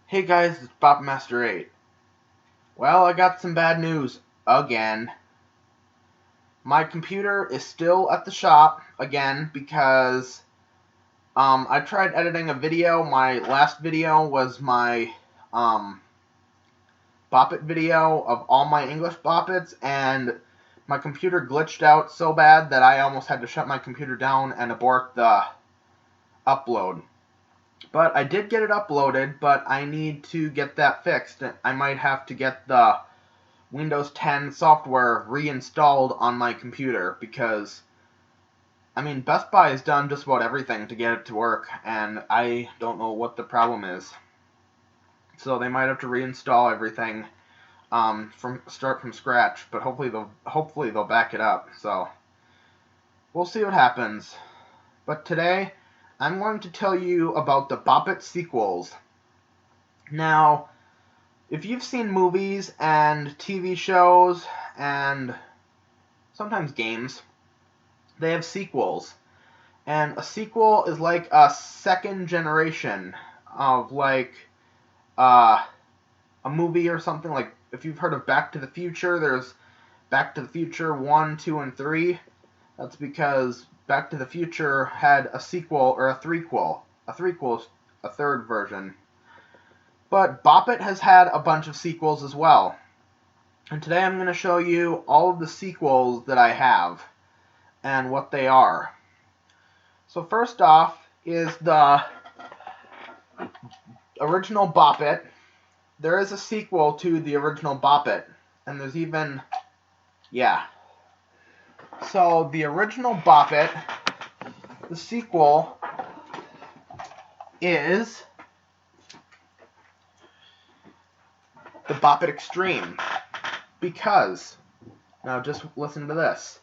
Hey guys, it's Bop Master 8. Well, I got some bad news again. My computer is still at the shop again because I tried editing a video. My last video was my Bop It video of all my English Bop Its, and my computer glitched out so bad that I almost had to shut my computer down and abort the upload. But I did get it uploaded, but I need to get that fixed. I might have to get the Windows 10 software reinstalled on my computer because, Best Buy has done just about everything to get it to work, and I don't know what the problem is. So they might have to reinstall everything start from scratch, but hopefully they'll back it up. So we'll see what happens. But today I'm going to tell you about the Bop It sequels. Now, if you've seen movies and TV shows and sometimes games, they have sequels. And a sequel is like a second generation of a movie or something. Like if you've heard of Back to the Future, there's Back to the Future 1, 2, and 3. That's because Back to the Future had a sequel or a threequel. A threequel is a third version. But Bop It has had a bunch of sequels as well. And today I'm going to show you all of the sequels that I have and what they are. So first off is the original Bop It. There is a sequel to the original Bop It. And there's even, So the original Bop It, the sequel is the Bop It Extreme. Because, now just listen to this.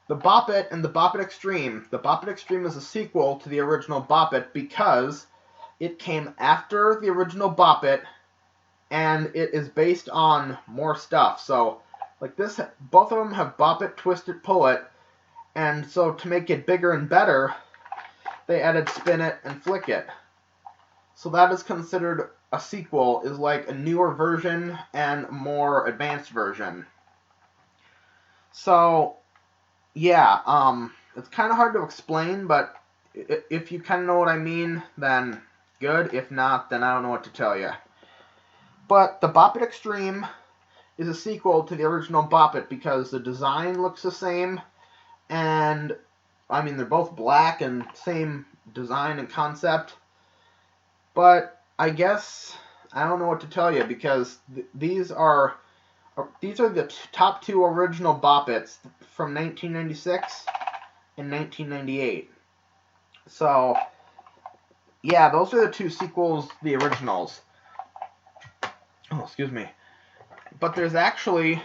The Bop It and the Bop It Extreme. The Bop It Extreme is a sequel to the original Bop It because it came after the original Bop It and it is based on more stuff. So, like this, both of them have Bop It, Twist It, Pull It, and so to make it bigger and better, they added Spin It and Flick It. So that is considered a sequel, is like a newer version and more advanced version. So, it's kind of hard to explain, but if you kind of know what I mean, then good. If not, then I don't know what to tell you. But the Bop It Extreme is a sequel to the original Bop It because the design looks the same, and they're both black and same design and concept. But I guess I don't know what to tell you because these are the top two original Bop Its from 1996 and 1998. So, those are the two sequels, the originals. Oh, excuse me. But there's actually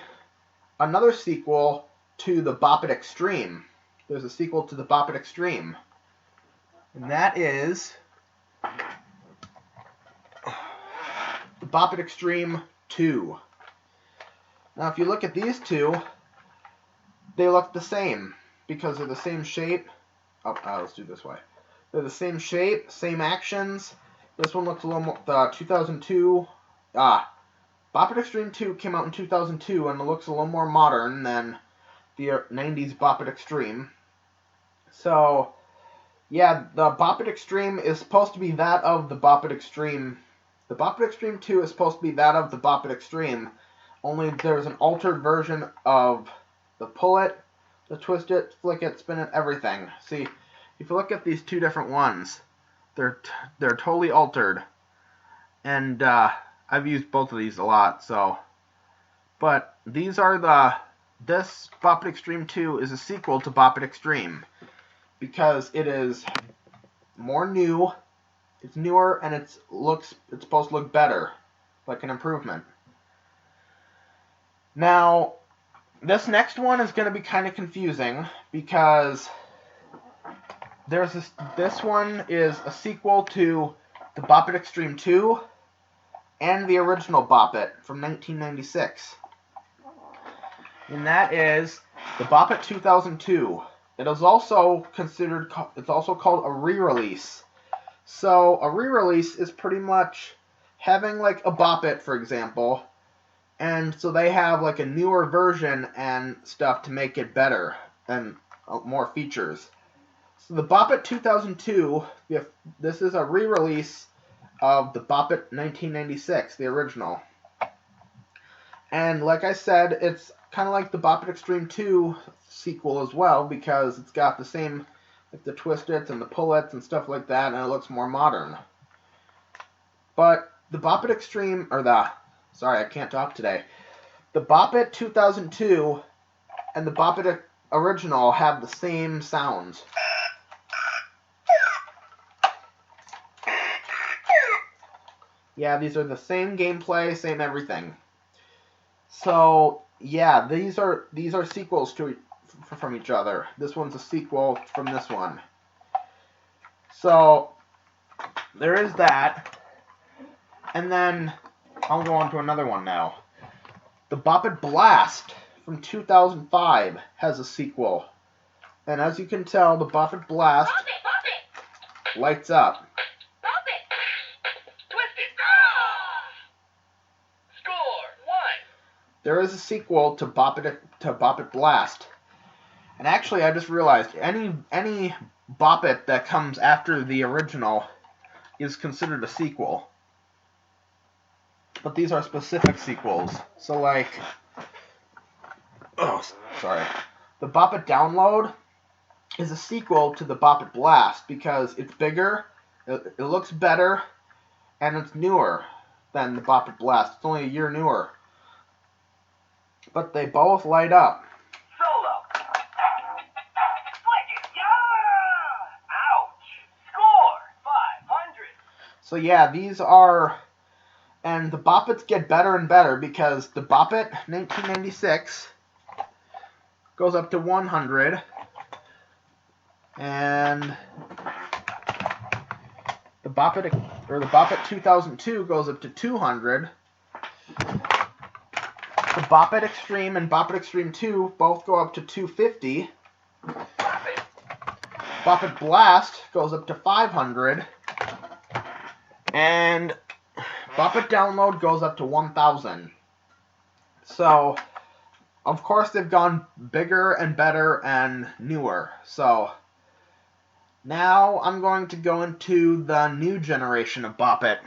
another sequel to the Bop It Extreme. There's a sequel to the Bop It Extreme. And that is the Bop It Extreme 2. Now, if you look at these two, they look the same because they're the same shape. Let's do it this way. They're the same shape, same actions. This one looks a little more. The 2002. Bop It Extreme 2 came out in 2002, and it looks a little more modern than the 90s Bop It Extreme. So, the Bop It Extreme is supposed to be that of the Bop It Extreme. The Bop It Extreme 2 is supposed to be that of the Bop It Extreme, only there's an altered version of the Pull It, the Twist It, Flick It, Spin It, everything. See, if you look at these two different ones, they're totally altered. And I've used both of these a lot, so. But these are this Bop It Extreme 2 is a sequel to Bop It Extreme because it is more new, it's newer, and it's supposed to look better, like an improvement. Now, this next one is going to be kind of confusing because this one is a sequel to the Bop It Extreme 2 and the original Bop It from 1996. And that is the Bop It 2002. It is also called a re-release. So a re-release is pretty much having like a Bop It, for example, and so they have like a newer version and stuff to make it better and more features. So the Bop It 2002, this is a re-release of the Bop It 1996, the original. And like I said, it's kind of like the Bop It Extreme 2 sequel as well, because it's got the same, like the twist-its and the pull-its and stuff like that, and it looks more modern. But the Bop It Extreme, sorry, I can't talk today. The Bop It 2002 and the Bop It original have the same sounds. Yeah, these are the same gameplay, same everything. So yeah, these are sequels from each other. This one's a sequel from this one. So there is that, and then I'll go on to another one now. The Bop It Blast from 2005 has a sequel, and as you can tell, the Bop It Blast lights up. There is a sequel to Bop It Blast. And actually, I just realized any Bop It that comes after the original is considered a sequel. But these are specific sequels. So like, the Bop It Download is a sequel to the Bop It Blast because it's bigger, it looks better, and it's newer than the Bop It Blast. It's only a year newer. But they both light up. Solo. Flick it. Yeah! Ouch. Score. 500. So yeah, these are, and the Bop Its get better and better because the Bop It 1996 goes up to 100, and the Bop It 2002 goes up to 200. The Bop It Extreme and Bop It Extreme 2 both go up to 250. Bop It Blast goes up to 500. And Bop It Download goes up to 1,000. So, of course, they've gone bigger and better and newer. So, now I'm going to go into the new generation of Bop It.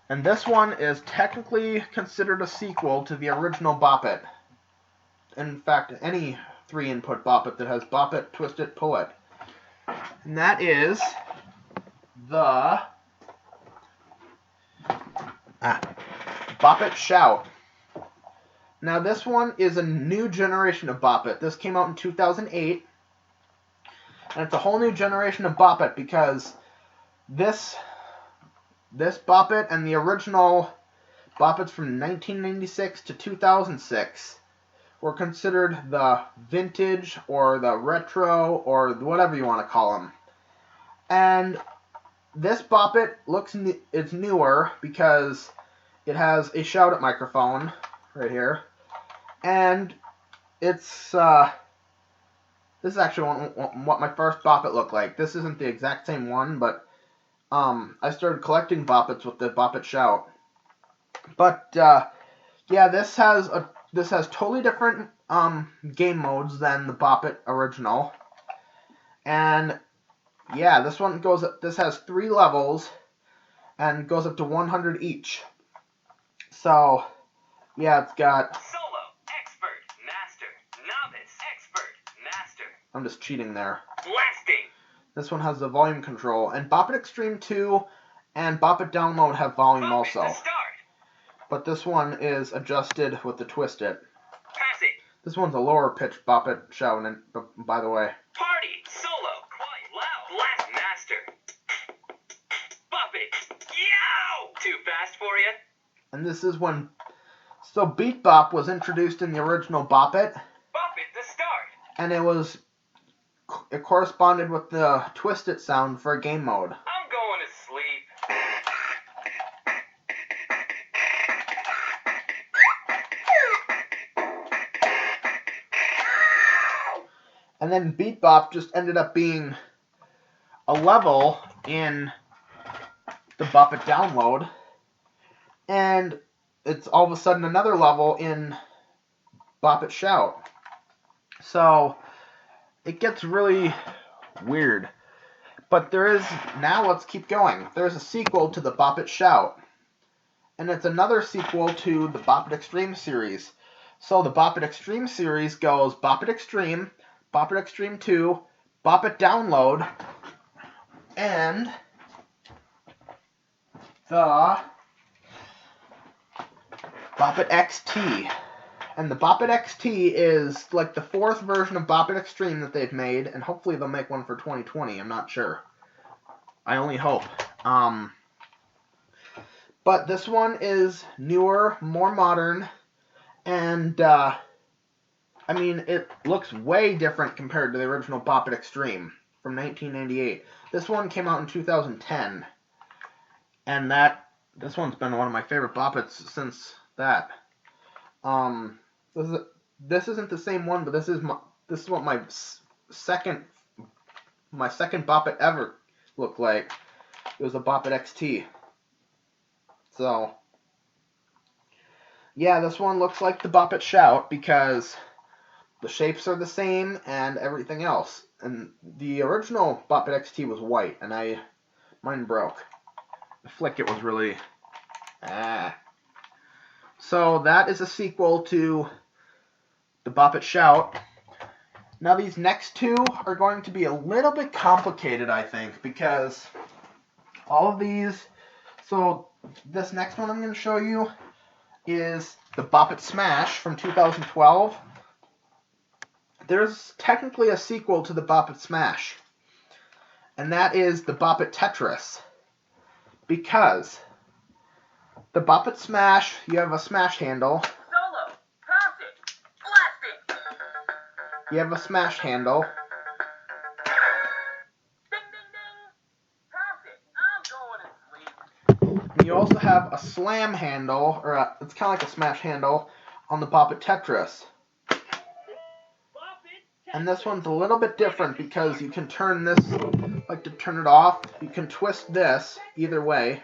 And this one is technically considered a sequel to the original Bop It. In fact, any 3-input Bop It that has Bop It, Twist It, Pull It. And that is the Bop It Shout. Now this one is a new generation of Bop It. This came out in 2008. And it's a whole new generation of Bop It because this Bop It and the original Bop Its from 1996 to 2006 were considered the vintage or the retro or whatever you want to call them. And this Bop It it's newer because it has a Shout It microphone right here, and it's this is actually what my first Bop It looked like. This isn't the exact same one, but I started collecting Bop Its with the Bop It Shout. But yeah, this has totally different game modes than the Bop It original. And yeah, this has 3 levels and goes up to 100 each. So yeah, it's got Solo, Expert, Master, Novice, Expert, Master. I'm just cheating there. Blasting. This one has the volume control, and Bop It Extreme 2 and Bop It Download have volume Bop It also. to start. But this one is adjusted with the Twist It. Pass it. This one's a lower pitched Bop It Shout, by the way. Party. Solo. Quiet. Loud. Blast. Master. Bop it. Yow! Too fast for you? And this is when... So Beat Bop was introduced in the original Bop It. Bop it to start. And it corresponded with the Twist It sound for a game mode. I'm going to sleep. And then Beat Bop just ended up being a level in the Bop It Download. and it's all of a sudden another level in Bop It Shout. So it gets really weird. But there is, now let's keep going. There's a sequel to the Bop It Shout. And it's another sequel to the Bop It Extreme series. So the Bop It Extreme series goes Bop It Extreme, Bop It Extreme 2, Bop It Download, and the Bop It XT. And the Bop It XT is like the 4th version of Bop It Extreme that they've made, and hopefully they'll make one for 2020. I'm not sure. I only hope. But this one is newer, more modern, and I mean, it looks way different compared to the original Bop It Extreme from 1998. This one came out in 2010, and this one's been one of my favorite Bop Its since that. This isn't the same one, but this is what my second Bop It ever looked like. It was a Bop It XT. So yeah, this one looks like the Bop It Shout because the shapes are the same and everything else. And the original Bop It XT was white, and mine broke. The flick it was really So that is a sequel to the Bop It Shout. Now these next two are going to be a little bit complicated, I think, because all of these. So this next one I'm going to show you is the Bop It Smash from 2012. There's technically a sequel to the Bop It Smash, and that is the Bop It Tetris. Because the Bop It Smash, you have a smash handle. Solo, pass it, blast it. You have a smash handle. Ding, ding, ding. Pass it. I'm going to sleep. And you also have a slam handle, or it's kind of like a smash handle, on the Bop It Tetris. And this one's a little bit different because you can turn this, like to turn it off, you can twist this either way.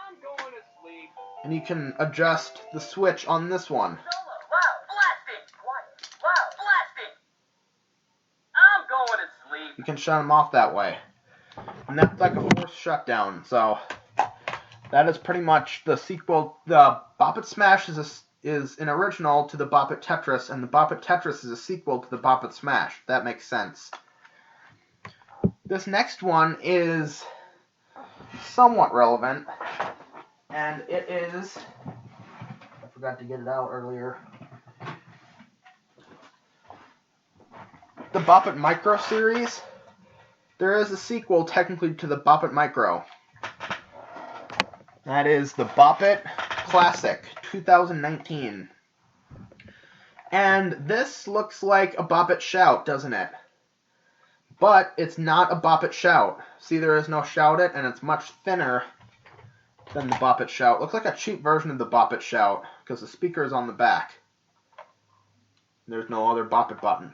I'm going to sleep. And you can adjust the switch on this one. Solo, wow, blast it. Quiet, wow, blast it. I'm going to sleep. You can shut them off that way. And that's like a forced shutdown. So that is pretty much the sequel. The Bop It Smash is an original to the Bop It Tetris, and the Bop It Tetris is a sequel to the Bop It Smash. That makes sense. This next one is somewhat relevant, and it is, I forgot to get it out earlier, the Bop It Micro series. There is a sequel technically to the Bop It Micro. That is the Bop It Classic 2019. And this looks like a Bop It Shout, doesn't it? But it's not a Bop It Shout. See, there is no Shout It, and it's much thinner than the Bop It Shout. Looks like a cheap version of the Bop It Shout, because the speaker is on the back. There's no other Bop It button.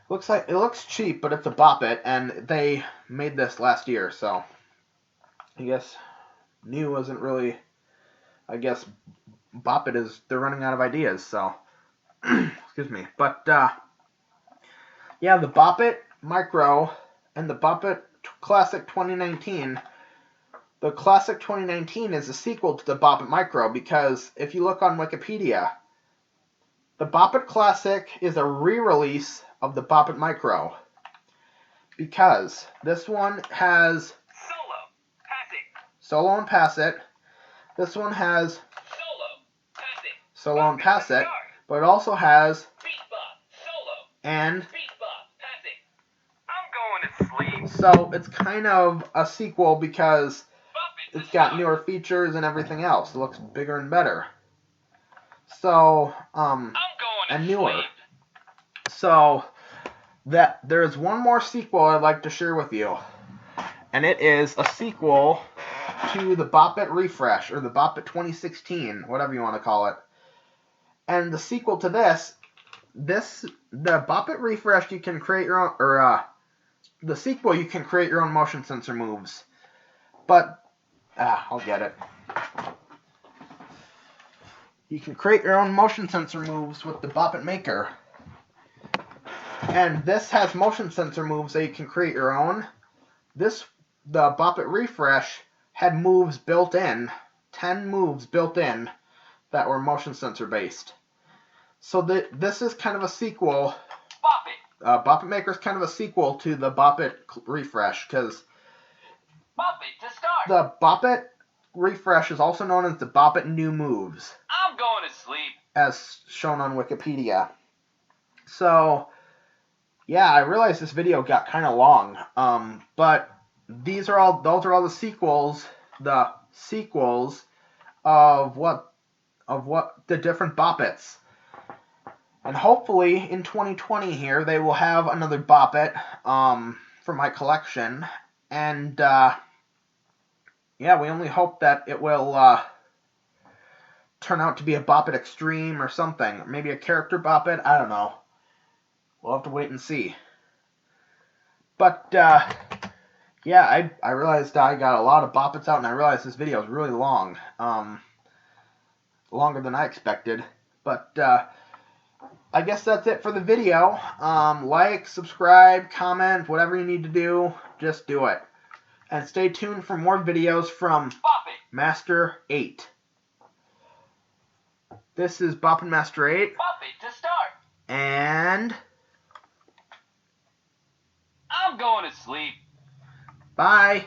It looks cheap, but it's a Bop It, and they made this last year, so I guess new isn't really. I guess Bop It they're running out of ideas, so excuse me. But yeah, the Bop It Micro and the Bop It Classic 2019. The Classic 2019 is a sequel to the Bop It Micro because if you look on Wikipedia, the Bop It Classic is a re-release of the Bop It Micro because this one has Solo and Pass It. This one has Solo and Pass It, but it also has and I'm going to sleep. so it's kind of a sequel because it's got newer features and everything else. It looks bigger and better. So, and newer. So, there's one more sequel I'd like to share with you. And it is a sequel to the Bop It Refresh, or the Bop It 2016, whatever you want to call it. And the sequel to the Bop It Refresh, you can create your own, or the sequel, you can create your own motion sensor moves. But I'll get it. You can create your own motion sensor moves with the Bop It Maker. And this has motion sensor moves that you can create your own. The Bop It Refresh had moves built in, 10 moves built in that were motion sensor based. So this is kind of a sequel. Bop It. Bop It Maker is kind of a sequel to the Bop It Refresh, because Bop It to start. the Bop It Refresh is also known as the Bop It New Moves, I'm going to sleep. as shown on Wikipedia. So, yeah, I realized this video got kind of long, but those are all the sequels of the different Bop Its. And hopefully in 2020 here they will have another Bop It for my collection. And yeah, we only hope that it will turn out to be a Bop It Extreme or something. Maybe a character Bop It, I don't know. We'll have to wait and see. But yeah, I realized I got a lot of Bop Its out, and I realized this video is really long. Longer than I expected. But I guess that's it for the video. Like, subscribe, comment, whatever you need to do, just do it. And stay tuned for more videos from Bop It. Master 8. This is Bop and Master 8. Bop It to start. And I'm going to sleep. bye.